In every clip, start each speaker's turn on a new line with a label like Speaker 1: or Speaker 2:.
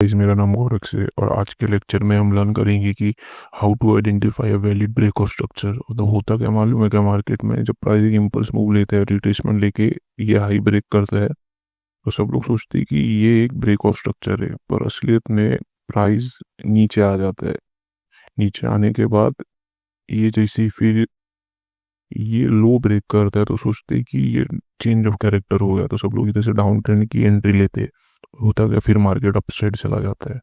Speaker 1: मेरा नाम गौरख है और आज के लेक्चर में हम लर्न करेंगे कि how to identify a valid break of structure. तो होता क्या मालूम है क्या, मार्केट में जब प्राइसिंग इम्पल्स मूव लेते हैं, रिट्रेसमेंट लेके ये हाई ब्रेक करता है, तो सब लोग सोचते हैं कि ये एक ब्रेक ऑफ स्ट्रक्चर है, पर असलियत में प्राइस नीचे आ जाता है। नीचे आने के बाद ये जैसे ही फिर ये लो ब्रेक करता है तो सोचते हैं कि ये चेंज ऑफ कैरेक्टर हो गया, तो सब लोग इधर से डाउन ट्रेंड की एंट्री लेते हैं। होता क्या, फिर मार्केट अप साइड चला जाता है।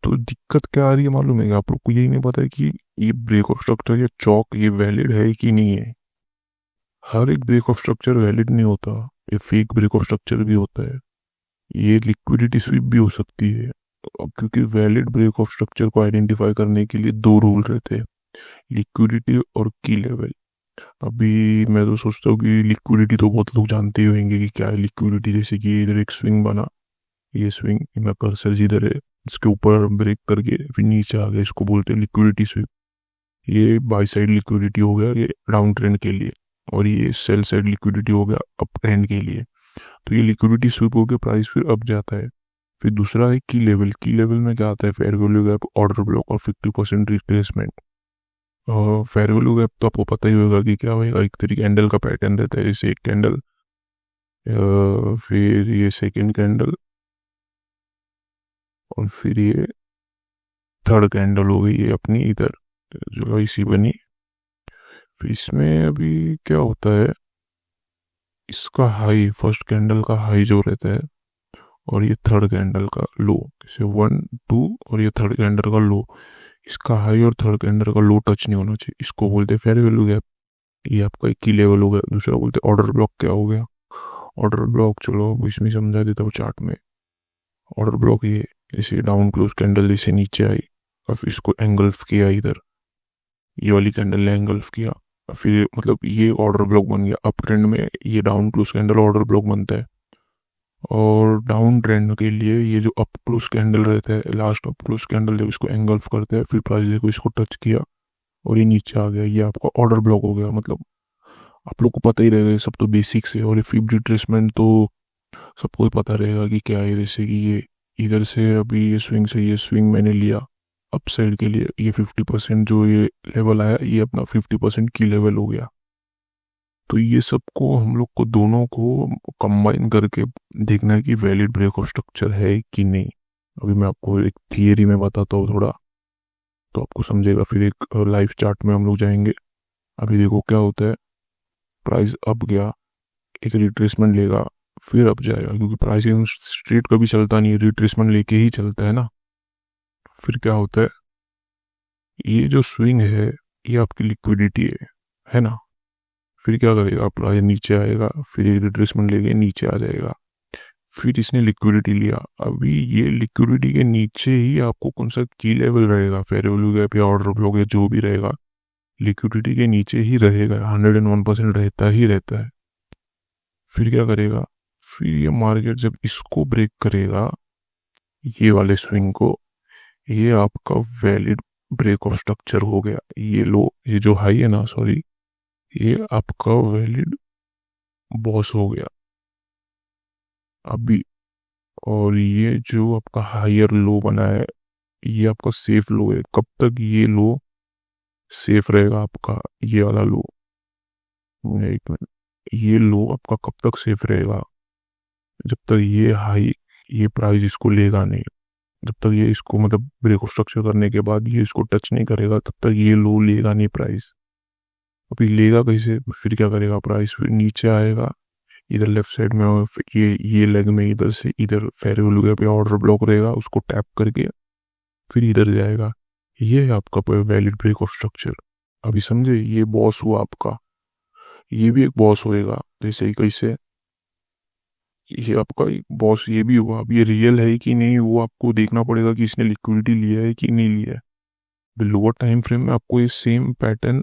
Speaker 1: तो दिक्कत क्या आ रही है मालूम है कि आप लोग को यही नहीं पता है कि ये ब्रेक ऑफ स्ट्रक्चर या चौक ये वैलिड है कि नहीं है। हर एक ब्रेक ऑफ स्ट्रक्चर वैलिड नहीं होता, ये फेक ब्रेक ऑफ स्ट्रक्चर भी होता है, ये लिक्विडिटी स्वीप भी हो सकती है। क्योंकि वैलिड ब्रेक ऑफ स्ट्रक्चर को आइडेंटिफाई करने के लिए दो रूल रहते हैं, लिक्विडिटी और की लेवल। अभी मैं तो सोचता हूँ कि लिक्विडिटी तो बहुत लोग जानते ही होंगे कि क्या है लिक्विडिटी। जैसे कि इधर एक स्विंग बना, ये स्विंग मैं कर्सर जिधर है इसके ऊपर ब्रेक करके फिर नीचे आ गया, इसको बोलते हैं लिक्विडिटी स्विप। ये बाई साइड लिक्विडिटी हो गया, ये डाउन ट्रेंड के लिए, और ये सेल साइड लिक्विडिटी हो गया अप ट्रेंड के लिए। तो ये लिक्विडिटी स्विप हो गया, प्राइस फिर अप जाता है। फिर दूसरा है की लेवल। की लेवल में क्या आता है, fair value gap, order block और 50% रिट्रेसमेंट। फेयर वैल्यू गैप तो आपको पता ही होगा कि क्या होगा, एक तरीके कैंडल का पैटर्न रहता है, जैसे एक कैंडल, फिर ये सेकेंड कैंडल, और फिर ये थर्ड कैंडल हो गई ये अपनी इधर जो ऐसी बनी। फिर इसमें अभी क्या होता है, इसका हाई, फर्स्ट कैंडल का हाई जो रहता है, और ये थर्ड कैंडल का लो, जैसे 1 2, और ये थर्ड कैंडल का लो, इसका हाई और थर्ड कैंडल का लो टच नहीं होना चाहिए, इसको बोलते हैं फेयर वैल्यू गैप। ये आपका एक की लेवल हो गया। दूसरा बोलते हैं ऑर्डर ब्लॉक। क्या हो गया ऑर्डर ब्लॉक, चलो अब इसमें समझा देता हूँ चार्ट में। ऑर्डर ब्लॉक ये जैसे डाउन क्लोज कैंडल जैसे नीचे आई और फिर इसको एंगल्फ किया, इधर ये वाली कैंडल ने एंगल्फ किया, और फिर मतलब ये ऑर्डर ब्लॉक बन गया। अप ट्रेंड में ये down close candle order block बनता है, और डाउन ट्रेंड के लिए ये जो अप क्लोज कैंडल रहता है, लास्ट अप क्लोज कैंडल जब इसको एंगल्फ करता है, फिर प्राइस देखो इसको टच किया और ये नीचे आ गया, ये आपका ऑर्डर ब्लॉक हो गया। मतलब आप लोग को पता ही रहेगा, ये सब तो बेसिक्स है। और ये फिब रिट्रेसमेंट तो सबको ही पता रहेगा कि क्या है। जैसे कि ये इधर से अभी ये स्विंग से, ये स्विंग मैंने लिया अप साइड के लिए, ये 50% जो ये लेवल आया, ये अपना 50% की लेवल हो गया। तो ये सबको हम लोग को दोनों को कंबाइन करके देखना है कि वैलिड ब्रेक ऑफ स्ट्रक्चर है कि नहीं। अभी मैं आपको एक थियरी में बताता हूँ थोड़ा, तो आपको समझेगा। फिर एक लाइव चार्ट में हम लोग जाएंगे। अभी देखो क्या होता है, प्राइस अप गया, एक रिट्रेसमेंट लेगा, फिर अप जाएगा, क्योंकि प्राइसिंग स्ट्रेट कभी चलता नहीं है, रिट्रेसमेंट लेके ही चलता है ना। फिर क्या होता है, ये जो स्विंग है ये आपकी लिक्विडिटी है ना। फिर क्या करेगा, प्राइस नीचे आएगा, फिर एक रिट्रेसमेंट लेके नीचे आ जाएगा, फिर इसने लिक्विडिटी लिया। अभी ये लिक्विडिटी के नीचे ही आपको कौन सा की लेवल रहेगा, फेयर वैल्यू गैप या ऑर्डर ब्लॉक या जो भी रहेगा, लिक्विडिटी के नीचे ही रहेगा, 101% रहता ही रहता है। फिर क्या करेगा, फिर ये मार्केट जब इसको ब्रेक करेगा, ये वाले स्विंग को, ये आपका वैलिड ब्रेक ऑफ स्ट्रक्चर हो गया। ये लो, ये जो हाई है ना, सॉरी, ये आपका वैलिड बॉस हो गया अभी। और ये जो आपका हायर लो बना है, ये आपका सेफ लो है। कब तक ये लो सेफ रहेगा आपका, ये वाला लो, एक मिनट, ये लो आपका कब तक सेफ रहेगा, जब तक ये हाई, ये प्राइस इसको लेगा नहीं। जब तक ये इसको मतलब ब्रेक ऑफ स्ट्रक्चर करने के बाद ये इसको टच नहीं करेगा, तब तक ये लो लेगा नहीं प्राइस। अभी लेगा कैसे, फिर क्या करेगा, प्राइस फिर नीचे आएगा, इधर लेफ्ट साइड में, और फिर ये लेग में इधर से इधर फेयर वैल्यू पे ऑर्डर ब्लॉक रहेगा, उसको टैप करके फिर इधर जाएगा। ये है आपका वैलिड ब्रेक ऑफ स्ट्रक्चर। अभी समझे, ये बॉस हुआ आपका, ये भी एक बॉस होएगा। जैसे ही कैसे, ये आपका बॉस ये भी हुआ। अब ये रियल है कि नहीं वो आपको देखना पड़ेगा कि इसने लिक्विडिटी लिया है कि नहीं लिया है। लोअर टाइम फ्रेम में आपको ये सेम पैटर्न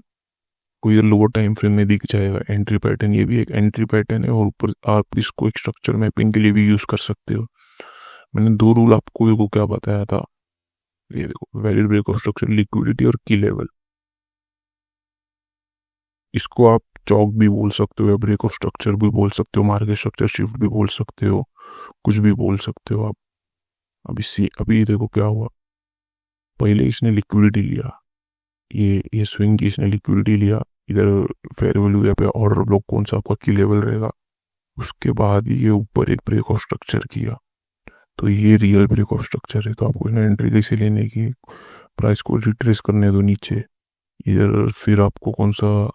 Speaker 1: कोई लोअर टाइम फ्रेम में दिख जाएगा, एंट्री पैटर्न। ये भी एक एंट्री पैटर्न है, और ऊपर आप इसको एक स्ट्रक्चर मैपिंग के लिए भी यूज कर सकते हो। मैंने दो रूल आपको देखो क्या बताया था, ये देखो, valid break of structure, liquidity और की लेवल। इसको आप चौक भी बोल सकते हो, या ब्रेक ऑफ स्ट्रक्चर भी बोल सकते हो, मार्केट स्ट्रक्चर शिफ्ट भी बोल सकते हो, कुछ भी बोल सकते हो आप। अभी देखो क्या हुआ। पहले इसने लिक्विडिटी लिया, ये स्विंग की इसने लिक्विडिटी लिया। इधर फेयर वैल्यू गैप पे ऑर्डर ब्लॉक कौन सा आपका की लेवल रहेगा। उसके बाद ये ऊपर एक ब्रेक ऑफ स्ट्रक्चर किया, तो ये रियल ब्रेक ऑफ स्ट्रक्चर है। तो आपको ना एंट्री कैसे लेने की, प्राइस को रिट्रेस करने दो नीचे। इधर फिर आपको कौन सा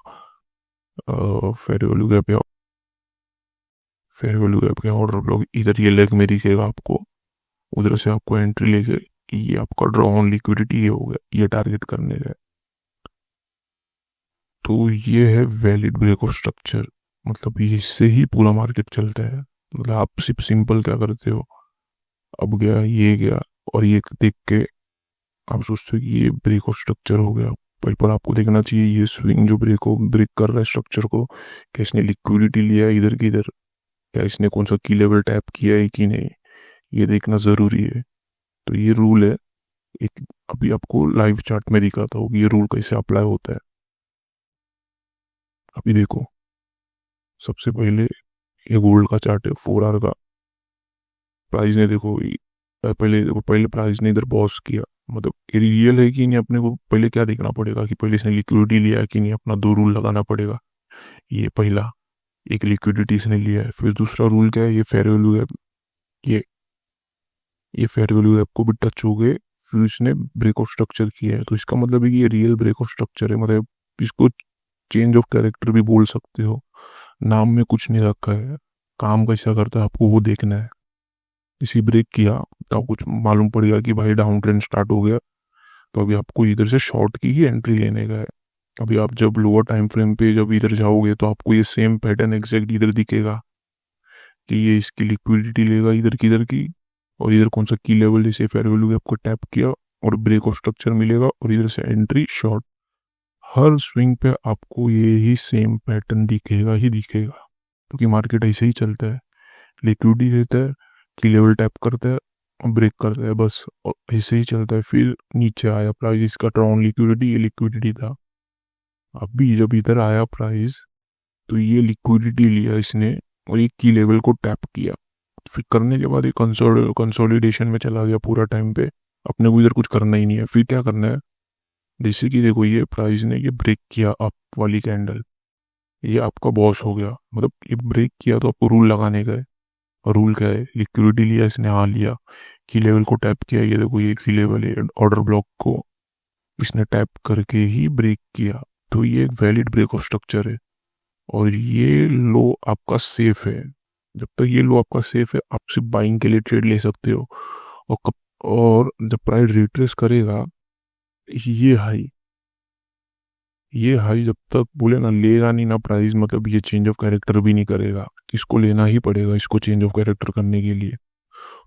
Speaker 1: fair value gap, fair value gap के ऑर्डर ब्लॉक इधर ये लेग में दिखेगा आपको। उधर से आपको एंट्री लेके ये आपका ड्रॉ ऑन लिक्विडिटी ये हो गया, ये टारगेट करने का। तो ये है वैलिड ब्रेक ऑफ स्ट्रक्चर, मतलब इससे ही पूरा मार्केट चलता है। मतलब आप सिर्फ सिंपल क्या करते हो, अब गया ये गया और ये देख के आप सोचते हो कि ये ब्रेक ऑफ स्ट्रक्चर हो गया। पर आपको देखना चाहिए ये स्विंग जो ब्रेक कर रहा है स्ट्रक्चर को, क्या इसने लिक्विडिटी लिया है इधर की इधर, क्या इसने कौन सा की लेवल टैप किया है कि नहीं, ये देखना ज़रूरी है। तो ये रूल है एक, अभी आपको लाइव चार्ट में दिखाता हूँ कि ये रूल कैसे अप्लाई होता है। अभी देखो, सबसे पहले ये गोल्ड का चार्ट है 4 आवर का। प्राइस ने देखो पहले प्राइस ने इधर बॉस किया, मतलब ये रियल है कि नहीं अपने को पहले क्या देखना पड़ेगा कि पहले इसने लिक्विडिटी लिया है कि नहीं, अपना 2 रूल लगाना पड़ेगा। ये पहला, एक लिक्विडिटी इसने लिया है। फिर दूसरा रूल क्या है, ये फेयर वैल्यू है, ये ये फेयर वैल्यू ऐप को भी टच हो गए, फिर इसने ब्रेक ऑफ स्ट्रक्चर किया है। तो इसका मतलब है कि ये रियल ब्रेक ऑफ स्ट्रक्चर है, मतलब इसको चेंज ऑफ कैरेक्टर भी बोल सकते हो। नाम में कुछ नहीं रखा है, काम कैसा करता है आपको वो देखना है। इसी ब्रेक किया तो कुछ मालूम पड़ेगा कि भाई डाउन ट्रेंड स्टार्ट हो गया, तो अभी आपको इधर से शॉर्ट की ही एंट्री लेने का है। अभी आप जब लोअर टाइम फ्रेम पे जब इधर जाओगे तो आपको ये सेम पैटर्न एग्जैक्ट इधर दिखेगा कि ये इसकी लिक्विडिटी लेगा इधर की इधर की, और इधर कौन सा की लेवल जैसे फेयर वैल्यू आपको टैप किया और ब्रेक ऑफ स्ट्रक्चर मिलेगा और इधर से एंट्री शॉर्ट। हर स्विंग पे आपको ये ही सेम पैटर्न दिखेगा ही दिखेगा, क्योंकि मार्केट ऐसे ही चलता है। लिक्विडिटी रहता है, की लेवल टैप करता है और ब्रेक करता है, बस और ऐसे ही चलता है। फिर नीचे आया प्राइस, इसका ट्राउन लिक्विडिटी, ये लिक्विडिटी था। अभी जब इधर आया प्राइस तो ये लिक्विडिटी लिया इसने और ये की लेवल को टैप किया। फिर करने के बाद ये कंसोलिडेशन में चला गया पूरा टाइम पे। अपने को इधर कुछ करना ही नहीं है। फिर क्या करना है, जैसे कि देखो ये प्राइस ने ये ब्रेक किया अप वाली कैंडल, ये आपका बॉस हो गया। मतलब ये ब्रेक किया तो आपको रूल लगाने का है। और रूल क्या है, लिक्विडिटी लिया इसने, हाँ लिया, की लेवल को टैप किया, ये देखो ये की लेवल है, ऑर्डर ब्लॉक को इसने टैप करके ही ब्रेक किया। तो ये एक वैलिड ब्रेक ऑफ स्ट्रक्चर है और ये लो आपका सेफ है। जब तक ये लो आपका सेफ है आप सिर्फ बाइंग के लिए ट्रेड ले सकते हो। और कब, और जब प्राइस रिट्रेस करेगा, ये हाई ये हाई जब तक बोले ना लेगा नहीं ना प्राइस, मतलब ये चेंज ऑफ कैरेक्टर भी नहीं करेगा। इसको लेना ही पड़ेगा इसको चेंज ऑफ कैरेक्टर करने के लिए।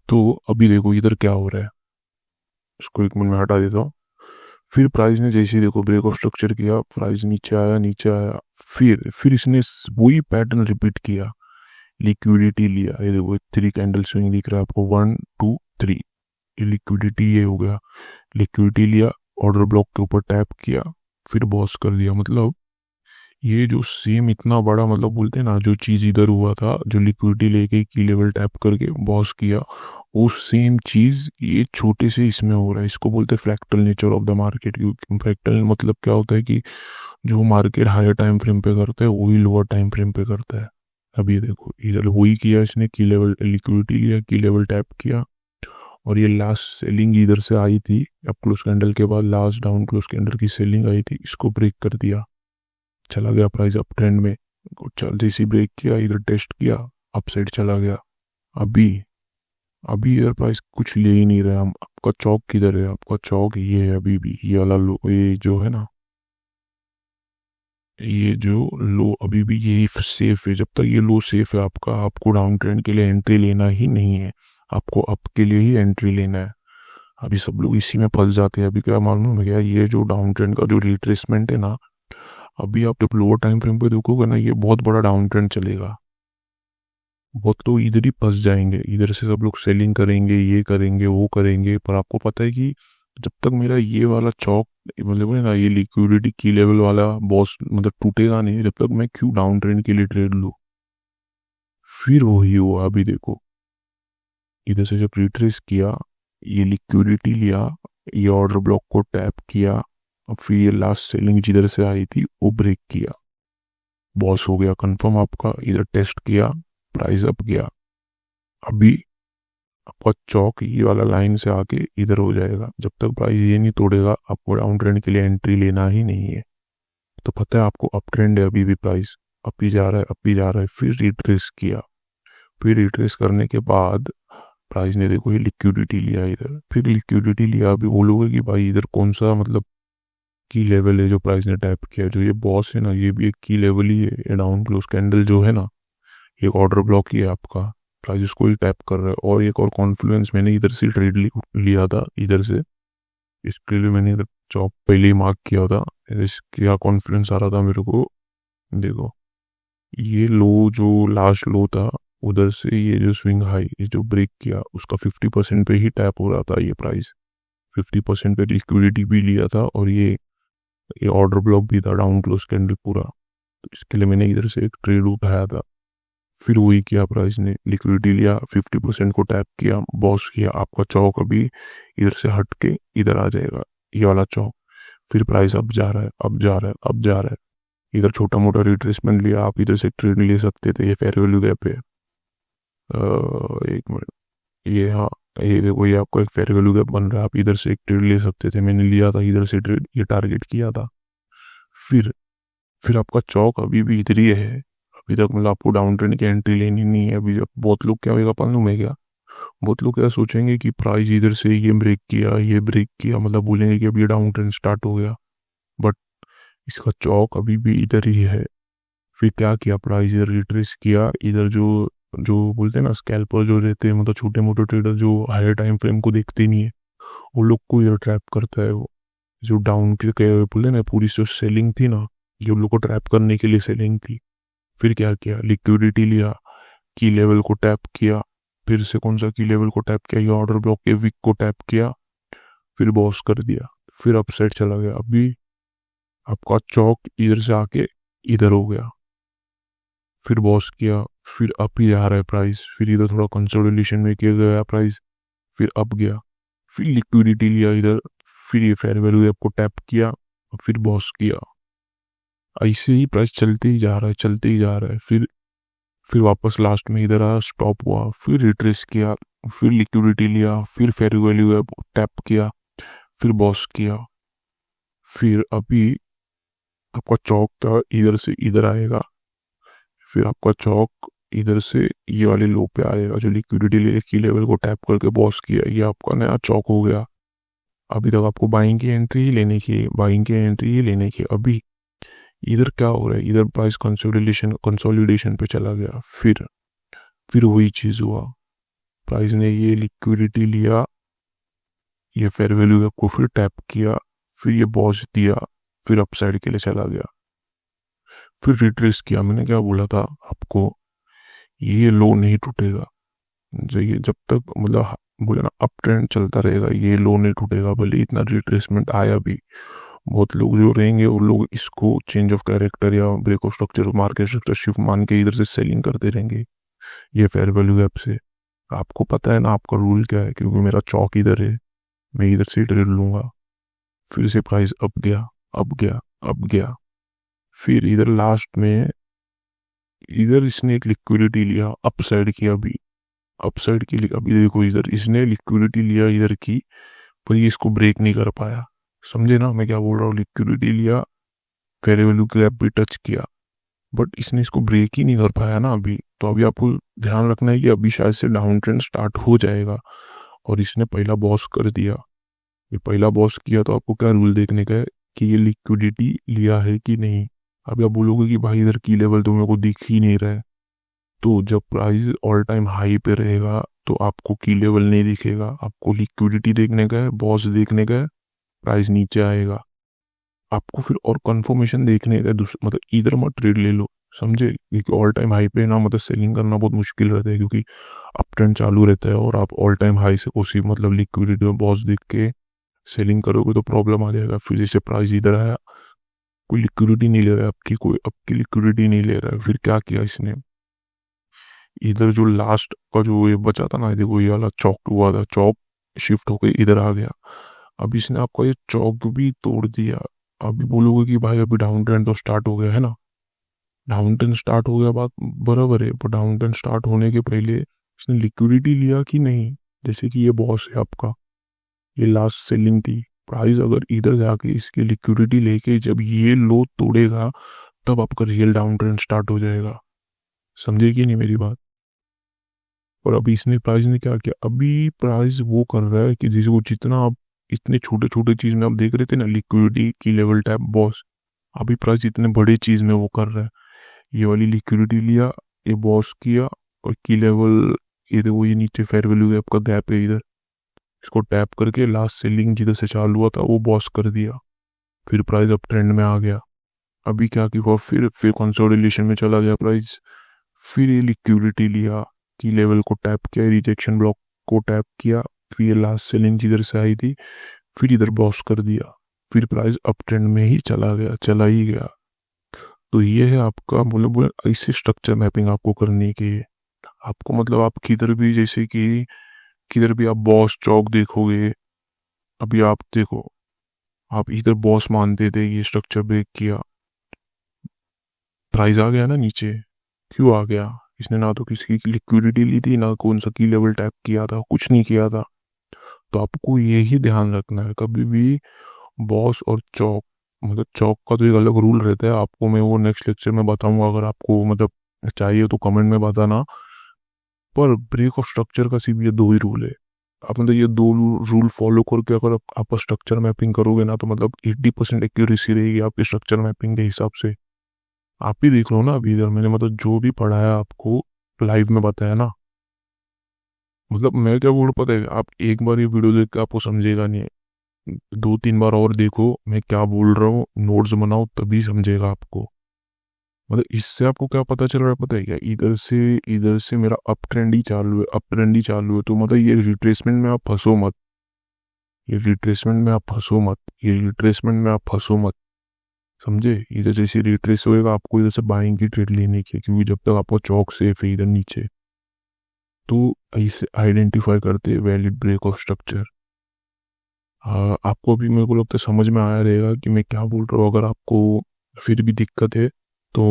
Speaker 1: तो अभी देखो इधर क्या हो रहा है, इसको 1 मिनट में हटा देता हूँ। फिर प्राइस ने जैसे ही देखो ब्रेक ऑफ स्ट्रक्चर किया, प्राइस नीचे आया नीचे आया, फिर इसने वही पैटर्न रिपीट किया, लिक्विडिटी लिया। ये देखो 3 कैंडल स्विंग दिख रहा है आपको, 1 2 3, ये लिक्विडिटी ये हो गया। लिक्विडिटी लिया, ऑर्डर ब्लॉक के ऊपर टैप किया, फिर बॉस कर दिया। मतलब ये जो सेम इतना बड़ा, मतलब बोलते हैं ना जो चीज़ इधर हुआ था, जो लिक्विडिटी लेके की लेवल टैप करके बॉस किया, वो सेम चीज़ ये छोटे से इसमें हो रहा है। इसको बोलते हैं fractal nature of the market. क्योंकि फ्रैक्टल मतलब क्या होता है कि जो मार्केट हायर टाइम फ्रेम पे करता है वही लोअर टाइम फ्रेम पे करता है। अभी देखो इधर वही किया इसने, की लेवल लिक्विडिटी लिया, की लेवल टैप किया, और ये लास्ट सेलिंग इधर से आई थी, अब क्लोज कैंडल के बाद लास्ट डाउन क्लोज कैंडल की सेलिंग आई थी, इसको ब्रेक कर दिया, चला गया प्राइस अप ट्रेंड में। चल जैसे ब्रेक किया इधर टेस्ट किया, अप साइड चला गया। अभी अभी इधर प्राइस कुछ ले ही नहीं रहा। आपका चौक किधर है, आपका चौक ये है अभी भी, ये वाला लो, ये जो है ना, ये जो लो अभी भी यही सेफ है। जब तक ये लो सेफ है आपका, आपको डाउन ट्रेंड के लिए एंट्री लेना ही नहीं है, आपको अप के लिए ही एंट्री लेना है। अभी सब लोग इसी में फंस जाते हैं। अभी क्या मालूम है क्या, ये जो डाउन ट्रेंड का जो रिट्रेसमेंट है ना, अभी आप जब लोअर टाइम फ्रेम पे देखोगे ना, ये बहुत बड़ा डाउन ट्रेंड चलेगा। बहुत तो इधर ही फंस जाएंगे, इधर से सब लोग सेलिंग करेंगे, ये करेंगे वो करेंगे। पर आपको पता है कि जब तक मेरा ये वाला चौक, मतलब है ना ये लिक्विडिटी की लेवल वाला बॉस मतलब टूटेगा नहीं, जब तक मैं क्यों डाउन ट्रेंड के लिए ट्रेड लूँ। फिर वही हुआ। अभी देखो इधर से जब रिट्रेस किया, ये लिक्विडिटी लिया, ये ऑर्डर ब्लॉक को टैप किया और फिर ये लास्ट सेलिंग जिधर से आई थी वो ब्रेक किया, बॉस हो गया कंफर्म आपका। इधर टेस्ट किया, प्राइस अप गया। अभी आपका चौक ये वाला लाइन से आके इधर हो जाएगा। जब तक प्राइस ये नहीं तोड़ेगा आपको डाउन ट्रेंड के लिए एंट्री लेना ही नहीं है। तो पता है आपको अप ट्रेंड है, अभी भी प्राइस अप ही जा रहा है, अप ही जा रहा है। फिर रिट्रेस किया, फिर रिट्रेस करने के बाद प्राइस ने देखो ये लिक्विडिटी लिया इधर, फिर लिक्विडिटी लिया। अभी बोलोगे कि भाई इधर कौन सा मतलब की लेवल है जो प्राइस ने टैप किया। जो ये बॉस है ना, ये भी एक की लेवल ही है। ये डाउन क्लोज कैंडल जो है ना, एक ऑर्डर ब्लॉक ही है आपका, प्राइस उसको ही टैप कर रहा है। और एक और कॉन्फ्लुएंस मैंने इधर से ट्रेड लिया था इधर से, इसके लिए मैंने इधर चॉप पहले ही मार्क किया था। इसका कॉन्फ्लुएंस आ रहा था मेरे को, देखो ये लो जो लास्ट लो था उधर से ये जो स्विंग हाई ये जो ब्रेक किया उसका 50% पे ही टैप हो रहा था ये प्राइस। 50% पे लिक्विडिटी भी लिया था और ये ऑर्डर ब्लॉक भी था डाउन क्लोज कैंडल पूरा। तो इसके लिए मैंने इधर से एक ट्रेड उठाया था। फिर वही किया, प्राइस ने लिक्विडिटी लिया, 50% को टैप किया, बॉस किया। आपका चौक अभी इधर से हट के इधर आ जाएगा, ये वाला चौक। फिर प्राइस अब जा रहा है, अब जा रहा है, अब जा रहा है। इधर छोटा मोटा रिट्रेसमेंट लिया, आप इधर से ट्रेड ले सकते थे। ये फेयर वैल्यू गैप है, एक मिनट, ये हाँ, ये देखो ये आपको एक फेयर वैल्यू गैप बन रहा है, आप इधर से एक ट्रेड ले सकते थे। मैंने लिया था इधर से ट्रेड, ये टारगेट किया था। फिर फिर आपका चौक अभी भी इधर ही है। अभी तक मतलब आपको डाउन ट्रेंड की एंट्री लेनी नहीं है। अभी जब बहुत लोग क्या होगा मालूम है क्या, बहुत लोग क्या सोचेंगे कि प्राइस इधर से ये ब्रेक किया, ये ब्रेक किया, मतलब बोलेंगे कि अभी ये डाउन ट्रेंड स्टार्ट हो गया। बट इसका चौक अभी भी इधर ही है। फिर क्या किया, प्राइस इधर रिट्रेस किया। इधर जो जो बोलते हैं ना स्कैल्पर जो रहते हैं, मतलब छोटे मोटे ट्रेडर जो हायर टाइम फ्रेम को देखते नहीं है, वो लोग को इधर ट्रैप करता है। वो जो डाउन के बोलते हैं ना पूरी जो सेलिंग थी ना, ये उन लोग को ट्रैप करने के लिए सेलिंग थी। फिर क्या किया, लिक्विडिटी लिया, की लेवल को टैप किया। फिर से कौन सा की लेवल को टैप किया, ये ऑर्डर ब्लॉक के वीक को टैप किया, फिर बॉस कर दिया, फिर अपसाइड चला गया। अभी आपका चौक इधर से आके इधर हो गया, फिर बॉस किया, फिर अप ही जा रहा है प्राइस। फिर इधर थोड़ा कंसोलिडेशन में किया गया प्राइस, फिर अप गया, फिर लिक्विडिटी लिया इधर, फिर ये फेयर वैल्यू आपको टैप किया, फिर बॉस किया। ऐसे ही प्राइस चलते ही जा रहा है, चलते ही जा रहा है। फिर वापस लास्ट में इधर आया, स्टॉप हुआ, फिर रिट्रेस किया, फिर लिक्विडिटी लिया, फिर फेयर वैल्यू टैप किया, फिर बॉस किया। फिर अभी आपका चौक था इधर से इधर आएगा, फिर आपका चौक इधर से ये वाले लो पे आएगा। जो लिक्विडिटी की लेवल को टैप करके बॉस किया, ये आपका नया चौक हो गया। अभी तक आपको बाइंग की एंट्री ही लेने की, बाइंग की एंट्री ही लेने की। अभी इधर क्या हो रहा है, इधर प्राइस कंसोलिडेशन पे चला गया। फिर वही चीज हुआ, प्राइस ने ये लिक्विडिटी लिया, ये फेयर वैल्यू को फिर टैप किया, फिर ये बॉस दिया, फिर अपसाइड के लिए चला गया, फिर रिट्रेस किया। मैंने क्या बोला था आपको, ये लो नहीं टूटेगा। ये जब तक मतलब बोले ना अप ट्रेंड चलता रहेगा, ये लो नहीं टूटेगा। भले इतना रिट्रेसमेंट आया भी, बहुत लोग जो रहेंगे वो लोग इसको चेंज ऑफ कैरेक्टर या break of structure, market structure shift मान के इधर से सेलिंग करते रहेंगे ये फेयर वैल्यू गैप से। आपको पता है ना आपका रूल क्या है, क्योंकि मेरा चौक इधर है, मैं इधर से ट्रेड लूंगा। फिर से प्राइस अप गया, अप गया, अप गया। फिर इधर लास्ट में इधर इसने एक लिक्विडिटी लिया, अप साइड की, अभी अप साइड की। अभी देखो इधर इसने लिक्विडिटी लिया इधर की, पर ये इसको ब्रेक नहीं कर पाया। समझे ना मैं क्या बोल रहा हूँ, लिक्विडिटी लिया, फेयर वैल्यू गैप भी टच किया, बट इसने इसको ब्रेक ही नहीं कर पाया ना अभी। तो अभी आपको ध्यान रखना है कि अभी शायद से डाउन ट्रेंड स्टार्ट हो जाएगा। और इसने पहला बॉस कर दिया, ये पहला बॉस किया तो आपको क्या रूल देखने का है कि ये लिक्विडिटी लिया है कि नहीं। अभी आप बोलोगे कि भाई इधर की लेवल तो मेरे को दिख ही नहीं रहा है। तो जब प्राइस ऑल टाइम हाई पे रहेगा तो आपको की लेवल नहीं दिखेगा, आपको लिक्विडिटी देखने का है, बॉस देखने का है, प्राइस नीचे आएगा। आपको फिर और कंफर्मेशन देखने का दूसरा, मतलब इधर मत ट्रेड ले लो, समझे। क्योंकि ऑल टाइम हाई पे ना मतलब सेलिंग करना बहुत मुश्किल रहता है, क्योंकि अप ट्रेंड चालू रहता है और आप ऑल टाइम हाई से कोसी मतलब लिक्विडिटी में बॉस देख के सेलिंग करोगे तो प्रॉब्लम आ जाएगा। फिर जैसे प्राइस इधर आया, कोई लिक्विडिटी नहीं ले रहा है आपकी, कोई आपकी लिक्विडिटी नहीं ले रहा है। फिर क्या किया इसने, इधर जो लास्ट का जो ये बचा था ना, देखो ये वाला चौक हुआ था, चौक शिफ्ट होके इधर आ गया। अब इसने आपका ये चौक भी तोड़ दिया। अभी बोलोगे कि भाई अभी डाउन ट्रेंड तो स्टार्ट हो गया है ना, डाउन ट्रेंड स्टार्ट हो गया, बात बराबर है, पर डाउन ट्रेंड स्टार्ट होने के पहले इसने लिक्विडिटी लिया कि नहीं। जैसे कि ये बॉस है आपका, ये लास्ट सेलिंग थी, प्राइस अगर इधर जाके इसकी लिक्विडिटी लेके जब ये लो तोड़ेगा तब आपका रियल डाउन ट्रेंड स्टार्ट हो जाएगा। समझे कि नहीं मेरी बात। और अभी इसने प्राइस ने क्या किया, अभी प्राइस वो कर रहा है कि जिसको जितना आप इतने छोटे छोटे चीज में आप देख रहे थे ना, लिक्विडिटी की लेवल टैप बॉस, अभी प्राइस इतने बड़े चीज में वो कर रहा है। ये वाली लिक्विडिटी लिया, ये बॉस किया, और की लेवल ये देखो, ये नीचे फेयर वैल्यू गैप का गैप है इधर, इसको टैप करके लास्ट सेलिंग जिधर से चालू हुआ था वो बॉस कर दिया। फिर प्राइस अप ट्रेंड में आ गया। अभी क्या किया, फिर कंसोलिडेशन में चला गया प्राइस। फिर ये लिक्विडिटी लिया, की लेवल को टैप किया, रिजेक्शन ब्लॉक को टैप किया, फिर ये लास्ट सेलिंग जिधर से आई थी फिर इधर बॉस कर दिया। फिर प्राइस अप ट्रेंड में ही चला ही गया। तो ये है आपका, मतलब ऐसे स्ट्रक्चर मैपिंग आपको करनी की है। आपको मतलब आप किधर भी, जैसे कि किधर भी आप बॉस चौक देखोगे, अभी आप देखो, आप इधर बॉस मानते थे, ये स्ट्रक्चर ब्रेक किया, प्राइस आ गया ना नीचे। क्यों आ गया, इसने ना तो किसी की लिक्विडिटी ली थी, ना कौन सा की लेवल टैप किया था, कुछ नहीं किया था। तो आपको यही ध्यान रखना है कभी भी, बॉस और चौक, मतलब चौक का तो एक अलग रूल रहता है, आपको मैं वो नेक्स्ट लेक्चर में बताऊंगा, अगर आपको मतलब चाहिए तो कमेंट में बताना। पर ब्रेक ऑफ स्ट्रक्चर का सिर्फ ये दो ही रूल है। आप मतलब ये दो रूल फॉलो करके अगर आप स्ट्रक्चर मैपिंग करोगे ना, तो मतलब 80% एक्यूरेसी रहेगी आपकी स्ट्रक्चर मैपिंग के हिसाब से। आप ही देख लो ना, अभी इधर मैंने मतलब जो भी पढ़ाया आपको लाइव में बताया ना, मतलब मैं क्या बोल, पता है आप एक बार ये वीडियो देख के आपको समझेगा नहीं, 2-3 बार और देखो मैं क्या बोल रहा हूँ, नोट्स बनाओ, तभी समझेगा आपको। मतलब इससे आपको क्या पता चल रहा है, पता है क्या, इधर से मेरा अप ट्रेंड ही चालू है, अप ट्रेंड ही चालू है, तो मतलब ये रिट्रेसमेंट में आप फंसो मत, ये रिट्रेसमेंट में आप फंसो मत, ये रिट्रेसमेंट में आप फंसो मत। समझे, इधर जैसे रिट्रेस होएगा आपको इधर से बाइंग की ट्रेड लेने की है, क्योंकि जब तक आपको चौक सेफ है इधर नीचे। तो ऐसे आइडेंटिफाई करते वैलिड ब्रेक ऑफ स्ट्रक्चर। आपको भी मेरे को लगता है समझ में आया रहेगा कि मैं क्या बोल रहा हूँ। अगर आपको फिर भी दिक्कत है तो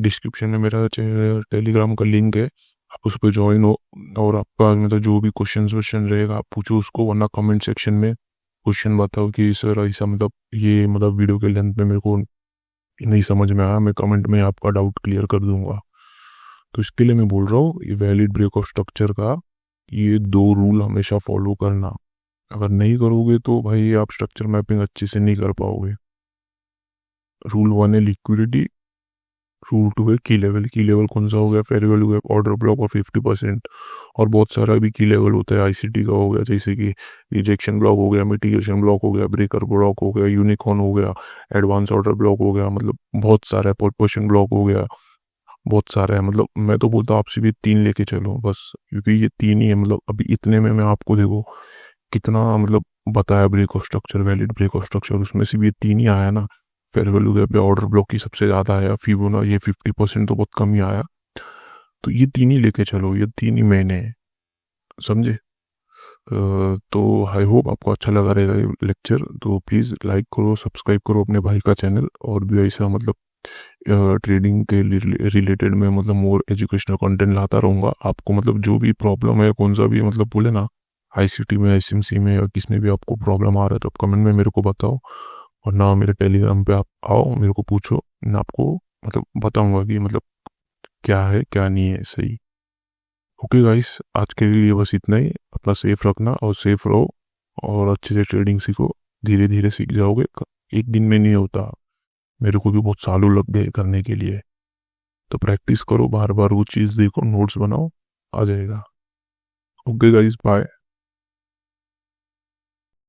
Speaker 1: डिस्क्रिप्शन में मेरा टेलीग्राम का लिंक है, आप उस पर ज्वाइन हो, और आपका मतलब जो भी क्वेश्चन रहेगा आप पूछो उसको, वरना कमेंट सेक्शन में क्वेश्चन बताओ कि सर ऐसा, मतलब ये मतलब वीडियो के लेंथ में मेरे को नहीं समझ में आया, मैं कमेंट में आपका डाउट क्लियर कर दूंगा। तो इसके लिए मैं बोल रहा हूँ, ये वैलिड ब्रेक ऑफ स्ट्रक्चर का ये दो रूल हमेशा फॉलो करना। अगर नहीं करोगे तो भाई आप स्ट्रक्चर मैपिंग अच्छे से नहीं कर पाओगे। रूल 1 है लिक्विडिटी, रूल 2 है की लेवल। की लेवल कौन सा हो गया, fair value gap, order block और 50%। और बहुत सारा भी की लेवल होता है, आईसीटी का हो गया, जैसे कि रिजेक्शन ब्लॉक हो गया, मिटिगेशन ब्लॉक हो गया, ब्रेकर ब्लॉक हो गया, यूनिकॉर्न हो गया, एडवांस ऑर्डर ब्लॉक हो गया, मतलब बहुत सारा है, पोर्शन ब्लॉक हो गया, बहुत सारा है। मतलब मैं तो बोलता हूँ आपसे भी 3 लेके चलो बस, क्योंकि ये 3 ही है। मतलब अभी इतने में मैं आपको देखो कितना मतलब बताया break of structure, valid break of structure, उसमें से भी ये 3 ही आया ना। फेयर वैल्यू गैप पे ऑर्डर ब्लॉक की सबसे ज्यादा आया, फिबोना ये 50% तो बहुत कम ही आया। तो ये 3 ही लेके चलो, ये 3 ही मैंने है, समझे। तो आई होप आपको अच्छा लगा रहेगा ये लेक्चर। तो प्लीज़ लाइक करो, सब्सक्राइब करो अपने भाई का चैनल, और भी ऐसा मतलब ट्रेडिंग के रिलेटेड में मतलब मोर एजुकेशनल कंटेंट लाता रहूँगा आपको। मतलब जो भी प्रॉब्लम है, कौन सा भी मतलब बोले ना, आईसीटी में, एसएमसी में, या किस में भी आपको प्रॉब्लम आ रहा है, तो आप कमेंट में मेरे को बताओ, और ना मेरे टेलीग्राम पे आप आओ, मेरे को पूछो, मैं आपको मतलब बताऊंगा कि मतलब क्या है क्या नहीं है सही। ओके गाइस, आज के लिए बस इतना ही। अपना सेफ रखना और सेफ रहो, और अच्छे से ट्रेडिंग सीखो, धीरे धीरे सीख जाओगे, एक दिन में नहीं होता, मेरे को भी बहुत सालों लग गए करने के लिए। तो प्रैक्टिस करो, बार बार वो चीज़ देखो, नोट्स बनाओ, आ जाएगा। Okay guys, bye.